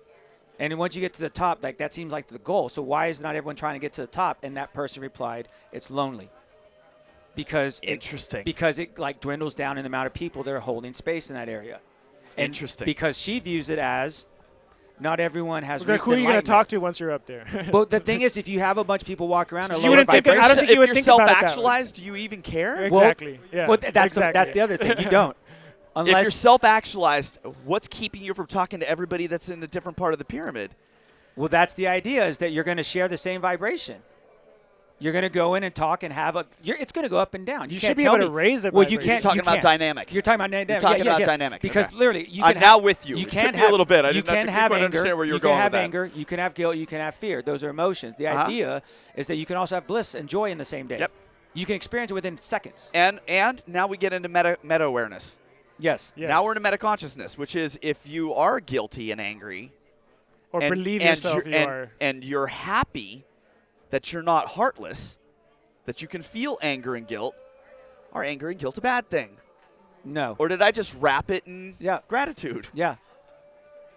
And then once you get to the top, that seems like the goal. So why is not everyone trying to get to the top? And that person replied, it's lonely. because Interesting. because it like dwindles down in the amount of people that are holding space in that area. And Interesting. Because she views it as not everyone has Like, reached who are you going to enlightenment. talk to once you're up there? But the thing is, if you have a bunch of people walk around, You wouldn't think- I don't think if you would you're think about it that way. self-actualized, do you even care? Exactly. Yeah. Well, that's exactly. the other thing. You don't. If you're Unless, self-actualized, what's keeping you from talking to everybody that's in a different part of the pyramid? well, that's the idea, is that you're going to share the same vibration. You're going to go in and talk and have it's going to go up and down. You can't should be tell able to me. raise it. Well, you You're can't. talking you about can't. dynamic. You're talking about dynamic. You're talking yes, about yes. dynamic. Because Okay. literally, you I'm can now with you. You It can took me have a little bit. I you didn't can quite have anger. understand where you were You can going have with that. anger. You can have guilt. You can have fear. Those are emotions. The idea is that you can also have bliss and joy in the same day. Yep. You can experience it within seconds. And now we get into meta awareness. Yes. Yes. Now we're into meta consciousness, which is if you are guilty and angry, Or and, believe and yourself you're, you and, are. and you're happy that you're not heartless, that you can feel anger and guilt. Are anger and guilt a bad thing? No. Or did I just wrap it in Yeah. gratitude? Yeah.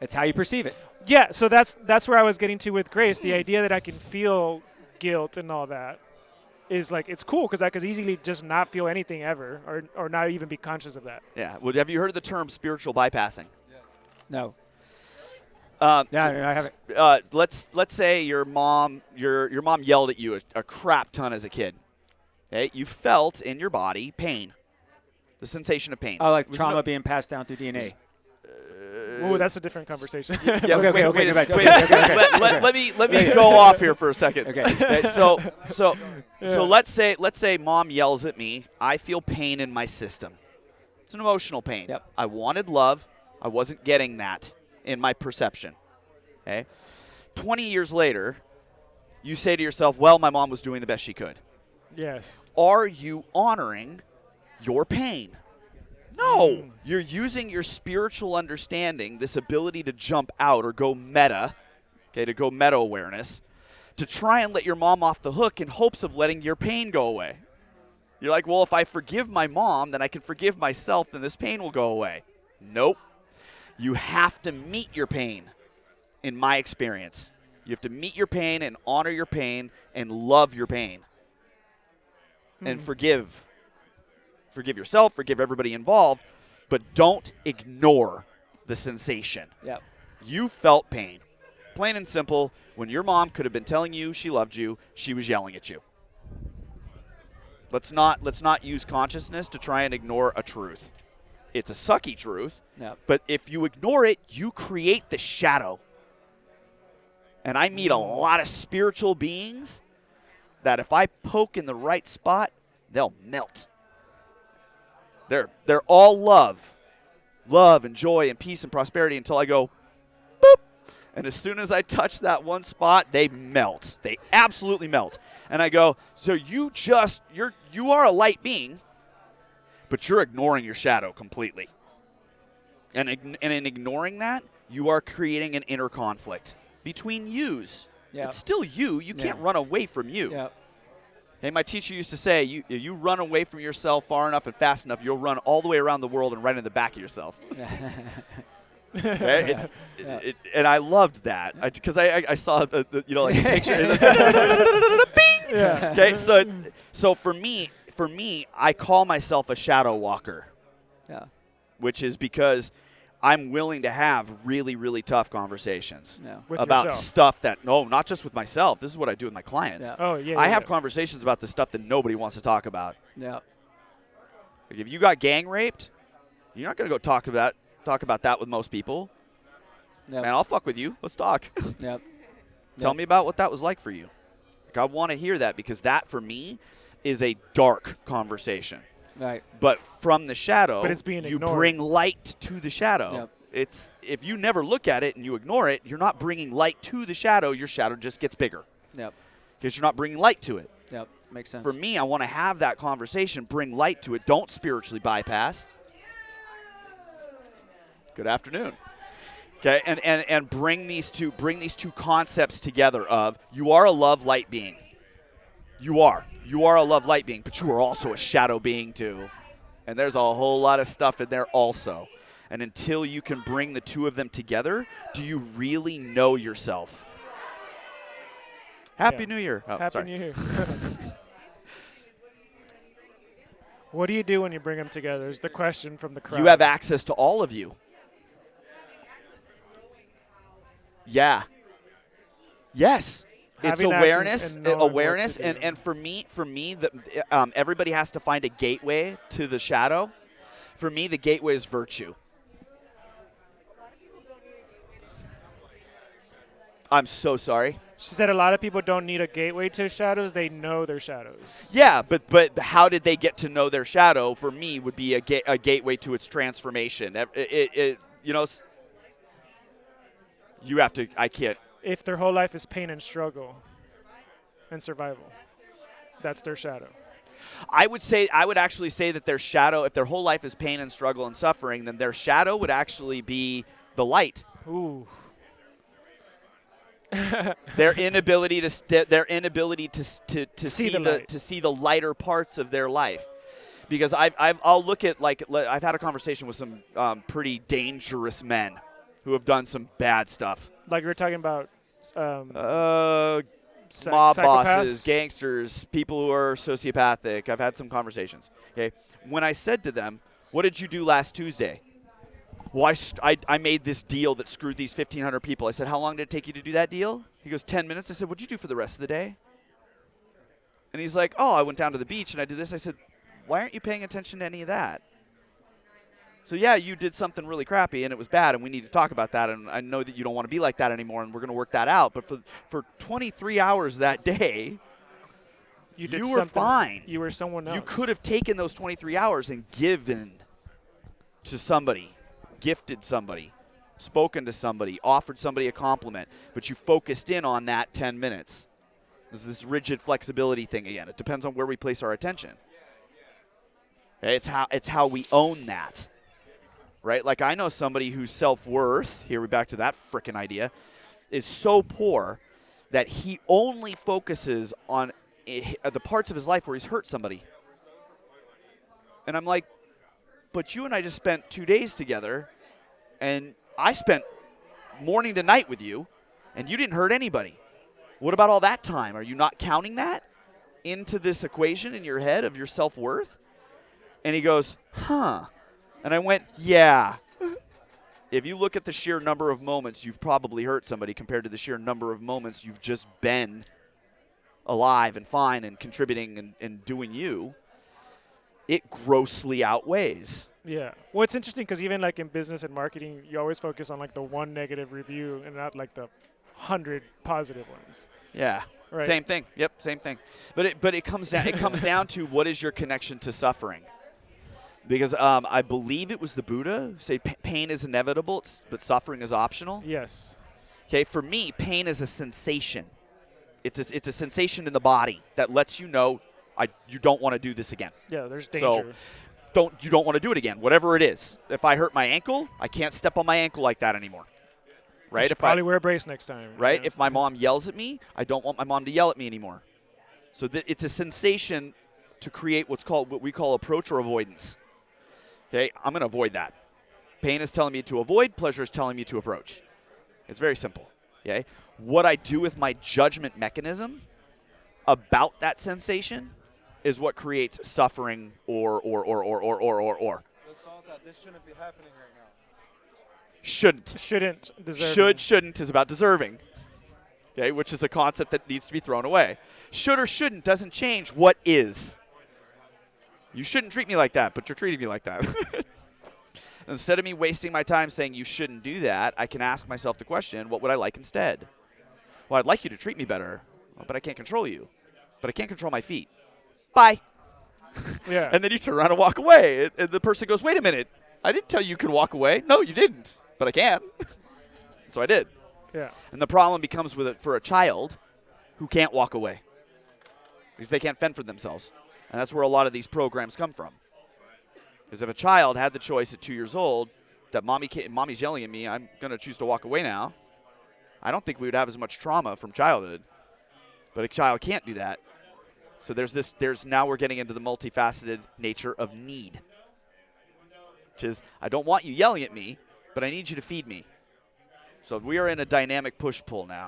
It's how you perceive it. Yeah, so that's where I was getting to with grace. The idea that I can feel guilt and all that is like, it's cool because I could easily just not feel anything ever, or not even be conscious of that. Yeah. Well, have you heard of the term spiritual bypassing? No. No, I haven't. Let's say your mom yelled at you a crap ton as a kid. Okay, you felt in your body pain, the sensation of pain. Oh, like It was trauma no- being passed down through DNA. Ooh, that's a different conversation. Yeah, Okay, wait, okay, wait, go back. wait, Okay, okay, okay. Let me go off here for a second. Okay. So Yeah. let's say mom yells at me. I feel pain in my system. It's an emotional pain. Yep. I wanted love. I wasn't getting that in my perception. Okay. 20 years later, you say to yourself, well, my mom was doing the best she could. Yes. Are you honoring your pain? No. You're using your spiritual understanding, this ability to jump out or go meta, okay, to go meta awareness, to try and let your mom off the hook in hopes of letting your pain go away. You're like, well, if I forgive my mom, then I can forgive myself, then this pain will go away. Nope. You have to meet your pain, in my experience. You have to meet your pain and honor your pain and love your pain. And forgive. Forgive yourself, forgive everybody involved, but don't ignore the sensation. Yep. You felt pain. Plain and simple, when your mom could have been telling you she loved you, she was yelling at you. Let's not use consciousness to try and ignore a truth. It's a sucky truth, Yep. but if you ignore it, you create the shadow. And I meet a lot of spiritual beings that if I poke in the right spot, they'll melt. They're all love and joy and peace and prosperity until I go, boop. And as soon as I touch that one spot, they melt. They absolutely melt. And I go, so you are a light being, but you're ignoring your shadow completely. And in ignoring that, you are creating an inner conflict between yous. Yep. It's still you. You can't run away from you. Yep. Hey, my teacher used to say, you run away from yourself far enough and fast enough, you'll run all the way around the world and right in the back of yourself. Okay? And I loved that because I saw like a picture. Bing! Yeah. Okay, so for me, I call myself a shadow walker, Yeah. which is because I'm willing to have really, really tough conversations No. With about yourself. stuff not just with myself. This is what I do with my clients. Yeah. Oh, yeah. I yeah, have yeah. conversations about the stuff that nobody wants to talk about. Yep. Like if you got gang raped, you're not going to go talk about that with most people. Yep. Man, I'll fuck with you. Let's talk. Yep. Tell me about what that was like for you. Like, I want to hear that because that, for me, is a dark conversation. Right. But from the shadow, But it's being you ignored. bring light to the shadow. Yep. It's if you never look at it and you ignore it, you're not bringing light to the shadow. Your shadow just gets bigger Yep. because you're not bringing light to it. Yep. Makes sense. For me, I want to have that conversation, bring light to it. Don't spiritually bypass. Good afternoon. Okay, and bring these two concepts together of you are a love light being. You are a love light being, but you are also a shadow being too. And there's a whole lot of stuff in there also. And until you can bring the two of them together, do you really know yourself? Happy Yeah. New Year. Oh, Happy sorry. New Year. What do you do when you bring them together is the question from the crowd. You have access to all of you. Yeah. Yes. It's Having awareness, access and knowing what awareness, to do. and for me, everybody has to find a gateway to the shadow. For me, the gateway is virtue. I'm so sorry. She said a lot of people don't need a gateway to shadows. They know their shadows. Yeah, but how did they get to know their shadow? For me, would be a gateway to its transformation. You have to. I can't. If their whole life is pain and struggle and survival, that's their shadow. I would actually say that their shadow, if their whole life is pain and struggle and suffering, then their shadow would actually be the light. Ooh. Their inability to see the lighter parts of their life, because I'll look at, like, I've had a conversation with some pretty dangerous men who have done some bad stuff. Like we were talking about. Mob Psychopaths? bosses, gangsters, people who are sociopathic. I've had some conversations. Okay, when I said to them, "What did you do last Tuesday?" Well, I made this deal that screwed these 1,500 people. I said, "How long did it take you to do that deal?" He goes, 10 minutes. I said, "What'd you do for the rest of the day?" And he's like, "Oh, I went down to the beach and I did this." I said, "Why aren't you paying attention to any of that?" So, yeah, you did something really crappy and it was bad and we need to talk about that, and I know that you don't want to be like that anymore and we're going to work that out. But for 23 hours that day, You were fine. You were someone else. You could have taken those 23 hours and given to somebody, gifted somebody, spoken to somebody, offered somebody a compliment, but you focused in on that 10 minutes. This is this rigid flexibility thing again. It depends on where we place our attention. Okay, it's how we own that. Right? Like, I know somebody whose self-worth, here we're back to that frickin' idea, is so poor that he only focuses on the parts of his life where he's hurt somebody. And I'm like, but you and I just spent 2 days together, and I spent morning to night with you, and you didn't hurt anybody. What about all that time? Are you not counting that into this equation in your head of your self-worth? And he goes, huh. And I went, yeah. If you look at the sheer number of moments you've probably hurt somebody compared to the sheer number of moments you've just been alive and fine and contributing and doing you, it grossly outweighs. Yeah. Well, it's interesting because even like in business and marketing, you always focus on like the one negative review and not like the 100 positive ones. Yeah. Right. Same thing. Yep, same thing. But it comes down to what is your connection to suffering. Because I believe it was the Buddha who said pain is inevitable, but suffering is optional. Yes. Okay, for me, pain is a sensation. It's a sensation in the body that lets you know you don't want to do this again. Yeah, there's danger. So you don't want to do it again, whatever it is. If I hurt my ankle, I can't step on my ankle like that anymore. Right? You should probably wear a brace next time. Right? If my mom yells at me, I don't want my mom to yell at me anymore. So it's a sensation to create what we call approach or avoidance. Okay, I'm going to avoid that. Pain is telling me to avoid. Pleasure is telling me to approach. It's very simple. Okay, what I do with my judgment mechanism about that sensation is what creates suffering or. The thought that this shouldn't be happening right now. Shouldn't. Deserving. Shouldn't is about deserving. Okay, which is a concept that needs to be thrown away. Should or shouldn't doesn't change what is. You shouldn't treat me like that, but you're treating me like that. Instead of me wasting my time saying you shouldn't do that, I can ask myself the question, what would I like instead? Well, I'd like you to treat me better, but I can't control you. But I can't control my feet. Bye. Yeah. And then you turn around and walk away. And the person goes, wait a minute. I didn't tell you could walk away. No, you didn't. But I can. So I did. Yeah. And the problem becomes with it for a child who can't walk away because they can't fend for themselves. And that's where a lot of these programs come from. Because if a child had the choice at 2 years old that mommy's yelling at me, I'm going to choose to walk away now, I don't think we would have as much trauma from childhood. But a child can't do that. So now we're getting into the multifaceted nature of need. Which is, I don't want you yelling at me, but I need you to feed me. So we are in a dynamic push-pull now.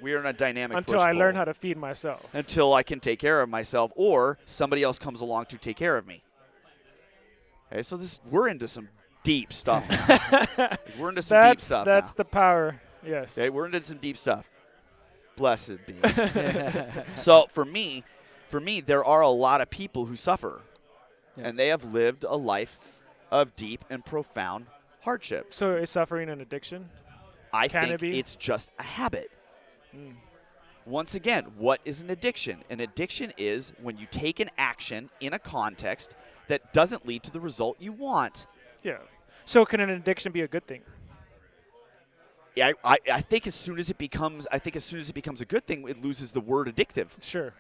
We are in a dynamic Until push-pull. I learn how to feed myself. Until I can take care of myself, or somebody else comes along to take care of me. Okay, so we're into some deep stuff now. We're into some deep stuff That's now. the power. Yes. Okay, we're into some deep stuff. Blessed be. So for me, there are a lot of people who suffer, and they have lived a life of deep and profound hardship. So is suffering an addiction? I Can think it be? it's just a habit. Once again, what is an addiction? An addiction is when you take an action in a context that doesn't lead to the result you want. Yeah. So can an addiction be a good thing? Yeah, I think as soon as it becomes a good thing, it loses the word addictive. Sure.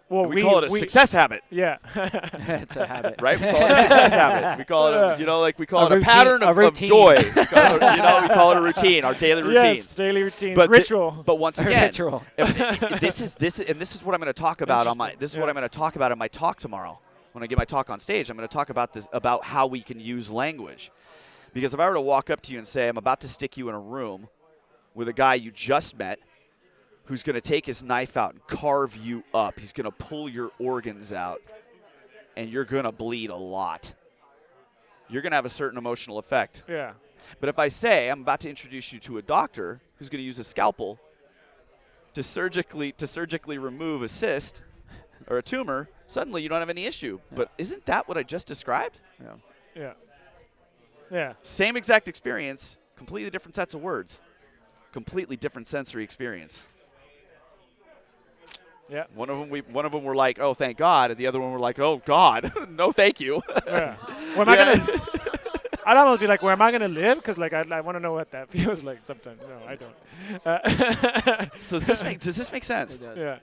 Well, We call it a success habit, Yeah. It's a habit. right? We call it a success habit. We call it we call A it a pattern routine- a of routine. joy. We call it a routine, our daily routine. Yes, daily routine. But Ritual. But once again, Ritual. this is what I'm going to talk about on my. This is what I'm going to talk about in my talk tomorrow. When I give my talk on stage, I'm going to talk about how we can use language. Because if I were to walk up to you and say, I'm about to stick you in a room with a guy you just met who's going to take his knife out and carve you up, he's going to pull your organs out, and you're going to bleed a lot. You're going to have a certain emotional effect. Yeah. But if I say, I'm about to introduce you to a doctor who's going to use a scalpel to surgically remove a cyst or a tumor, suddenly you don't have any issue. Yeah. But isn't that what I just described? Yeah. Yeah. Yeah. Same exact experience, completely different sets of words, completely different sensory experience. Yeah. One of them were like, "Oh, thank God," and the other one were like, "Oh God, no, thank you." Yeah. Well, I'd almost be like, where am I gonna live? Because I want to know what that feels like. Sometimes, no, I don't. So does this make sense? It does. Yeah.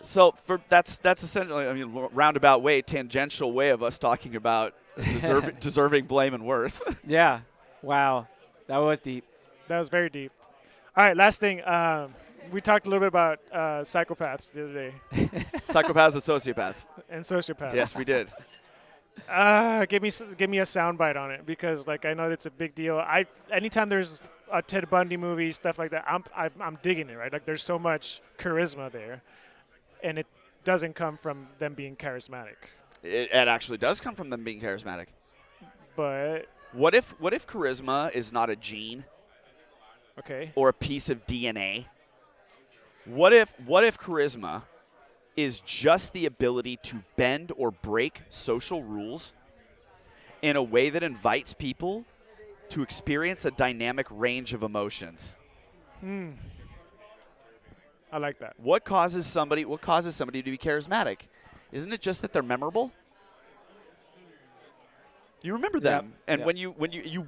So that's essentially, roundabout way, tangential way of us talking about deserving blame and worth. Yeah. Wow. That was deep. That was very deep. All right, last thing. We talked a little bit about psychopaths the other day Psychopaths and sociopaths. and sociopaths. Yes, we did. Give me a soundbite on it, because I know it's a big deal. Anytime there's a Ted Bundy movie, stuff like that, I'm digging it, right? There's so much charisma there, and it doesn't come from them being charismatic. It actually does come from them being charismatic. But What if charisma is not a gene okay, or a piece of DNA? What if charisma is just the ability to bend or break social rules in a way that invites people to experience a dynamic range of emotions? I like that. What causes somebody to be charismatic? Isn't it just that they're memorable? You remember them, and when you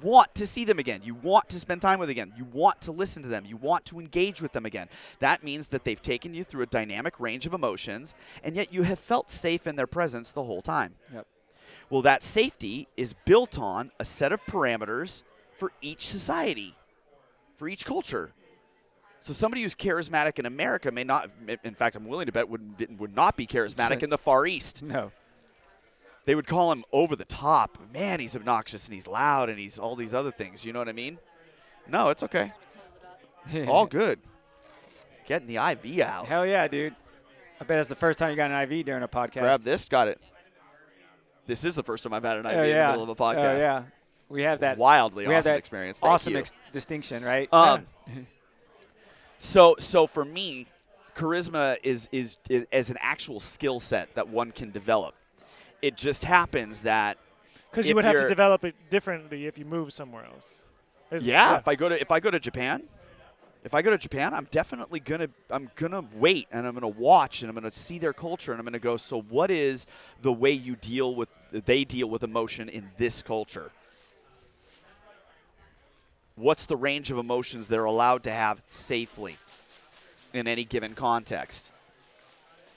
want to see them again, you want to spend time with again, you want to listen to them, you want to engage with them again. That means that they've taken you through a dynamic range of emotions, and yet you have felt safe in their presence the whole time. Yep. Well, that safety is built on a set of parameters for each society, for each culture. So somebody who's charismatic in America may not, in fact, I'm willing to bet would not be charismatic in the Far East. No. They would call him over the top. Man, he's obnoxious and he's loud and he's all these other things. You know what I mean? No, it's okay. All good. Getting the IV out. Hell yeah, dude. I bet that's the first time you got an IV during a podcast. Grab this. Got it. This is the first time I've had an IV Oh, in yeah. the middle of a podcast. Oh, yeah. We have that Wildly we have awesome that experience. Thank awesome you. distinction, right? So for me, charisma is as an actual skill set that one can develop. It just happens that Because you if would have to you're- develop it differently if you move somewhere else. Yeah, if I go to Japan, I'm definitely gonna wait and I'm gonna watch and I'm gonna see their culture and I'm gonna go, so what is the way they deal with emotion in this culture? What's the range of emotions they're allowed to have safely in any given context?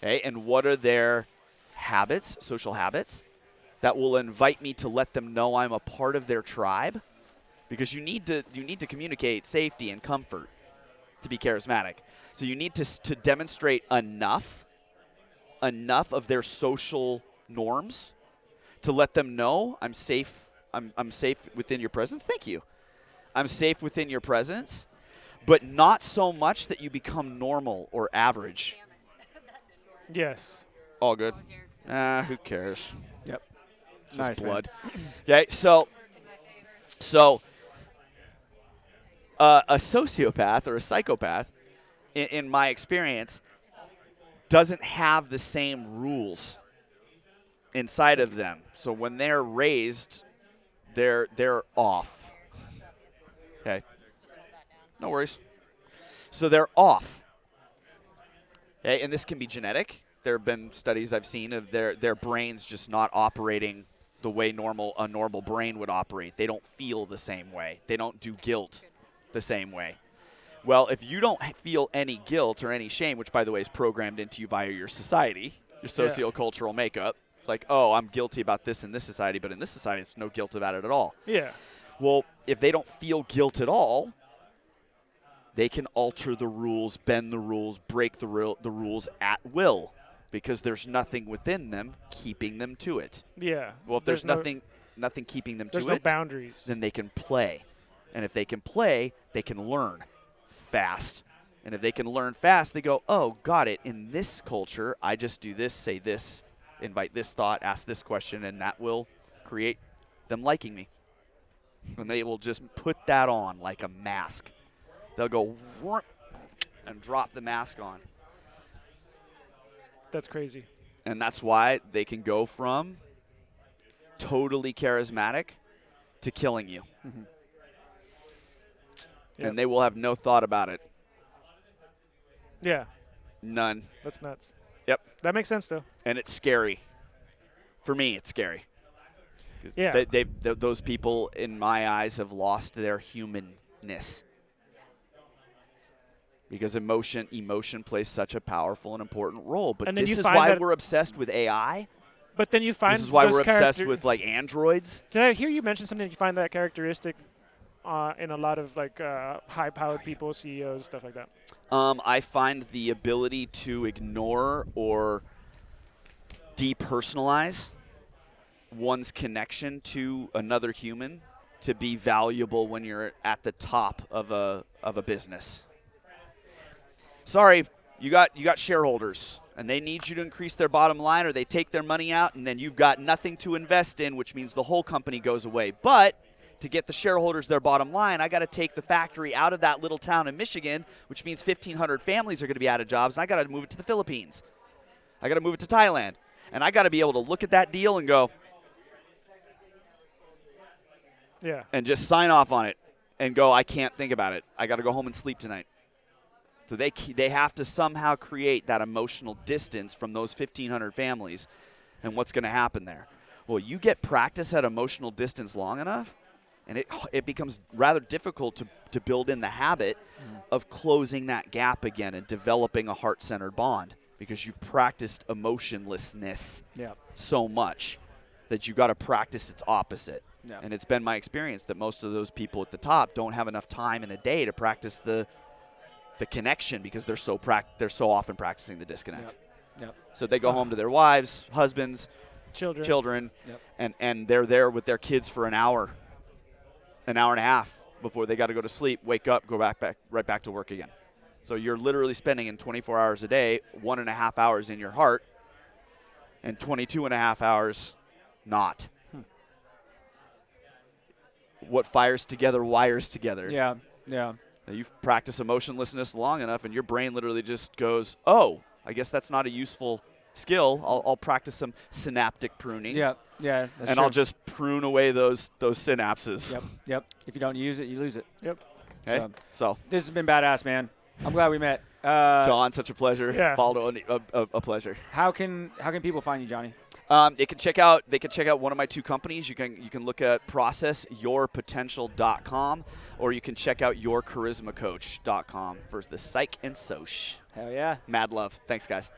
Okay, and what are their habits, social habits, that will invite me to let them know I'm a part of their tribe? Because you need to communicate safety and comfort to be charismatic. So you need to demonstrate enough of their social norms to let them know I'm safe I'm safe within your presence. Thank you. I'm safe within your presence, but not so much that you become normal or average. Yes. All good. Who cares? Yep. It's Nice, just man. blood. Okay, so a sociopath or a psychopath, in my experience, doesn't have the same rules inside of them. So when they're raised, they're off. Okay. No worries. So they're off. Okay, and this can be genetic. There have been studies I've seen of their brains just not operating the way a normal brain would operate. They don't feel the same way. They don't do guilt the same way. Well, if you don't feel any guilt or any shame, which, by the way, is programmed into you via your society, your sociocultural makeup, it's like, oh, I'm guilty about this in this society, but in this society, it's no guilt about it at all. Yeah. Well, if they don't feel guilt at all, they can alter the rules, bend the rules, break the rules at will, because there's nothing within them keeping them to it. Yeah. Well, if there's nothing keeping them to there's no it, boundaries. then they can play. And if they can play, they can learn fast. And if they can learn fast, they go, oh, got it. In this culture, I just do this, say this, invite this thought, ask this question, and that will create them liking me. And they will just put that on like a mask. They'll go and drop the mask on. That's crazy. And that's why they can go from totally charismatic to killing you. Mm-hmm. Yep. And they will have no thought about it. Yeah. None. That's nuts. Yep. That makes sense, though. And it's scary. For me, it's scary. 'Cause Yeah. those people, in my eyes, have lost their humanness. Because emotion plays such a powerful and important role. But And then this you is find why that- we're obsessed with AI. But then you find This is why those we're obsessed character- with, like, androids. Did I hear you mention something that you find that characteristic in a lot of like high-powered people, CEOs, stuff like that? I find the ability to ignore or depersonalize one's connection to another human to be valuable when you're at the top of a business. Sorry, you got shareholders, and they need you to increase their bottom line, or they take their money out, and then you've got nothing to invest in, which means the whole company goes away. But to get the shareholders their bottom line, I got to take the factory out of that little town in Michigan, which means 1,500 families are going to be out of jobs, and I got to move it to the Philippines. I got to move it to Thailand. And I got to be able to look at that deal and go, Yeah. and just sign off on it and go, I can't think about it. I got to go home and sleep tonight. So they have to somehow create that emotional distance from those 1,500 families and what's going to happen there. Well, you get practice at emotional distance long enough, and it becomes rather difficult to build in the habit of closing that gap again and developing a heart-centered bond, because you've practiced emotionlessness so much that you got to practice its opposite. Yeah. And it's been my experience that most of those people at the top don't have enough time in a day to practice the connection, because they're so often practicing the disconnect. Yep. So they go home to their wives, husbands, Children. and they're there with their kids for an hour and a half before they got to go to sleep, wake up, go right back to work again. So you're literally spending in 24 hours a day, 1.5 hours in your heart and 22.5 hours not. What fires together wires together. Yeah. Now, you've practiced emotionlessness long enough, and your brain literally just goes, oh, I guess that's not a useful skill. I'll practice some synaptic pruning. Yeah. And I'll just prune away those synapses. Yep. If you don't use it, you lose it. Yep. Okay? So This has been badass, man. I'm glad we met. John, such a pleasure. Yeah. Baldo, a pleasure. How can people find you, Johnny? They can check out one of my two companies. You can look at processyourpotential.com, or you can check out yourcharismacoach.com for the psych and soch. Hell yeah. Mad love. Thanks, guys.